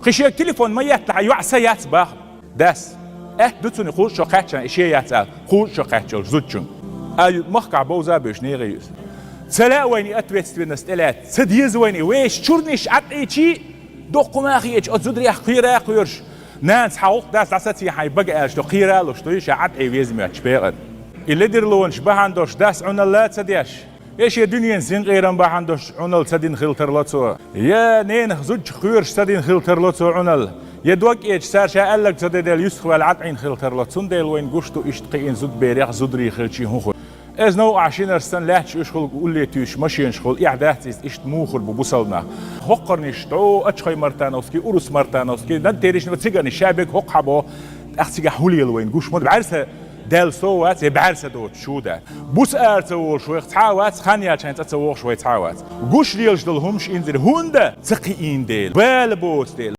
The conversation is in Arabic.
خشيك تليفون ما يطلع يعسى يتباخ داس دوتوني خوش شو قاتشان إشي يتسال خوش شو قاتشان زوجون مخقع بوزا بيش نيغيوس سلا ويني أتويت ستلات سديز ويني ويش شورنيش عطيتشي دوق ما خيش أتزودري خيرا خيرش ناس حوق داس عساتي حي بقى أشتو خيرا لشتويش عطي ويزمي أتشبيغن اللي دير لون شبهاندوش داس عنا لا تسديش ايش يا دنيا زين غيرن بهاندوش عنل سدين خيلتر لوتسو يا نين زوج خيرش سدين خيلتر لوتسو عنل يدوك ايش صار شا قال لك سديل يوسف والعطين خيلتر لوتسون ديل وين قشتو اشتقين زود بيريخ زودري خيلشي هو از نو عشان ارسن لاتش اشخل قول لي تيش ماشي نشخل اعدات اشت موخل ببوصلنا هقرنش تو اتشخي مرتانوسكي اوروس مرتانوسكي نتيريش نتسيغني شابك هق حبو اختيغ حولي وين قش مود بعرسه دال سوات يبعرسه دوت شو ده بوس ارتو شوي تعاوات خانيا كانت تسوق شوي تعاوات قش ليلش دلهمش انزل هوندا تقيين ديل بالبوت ديل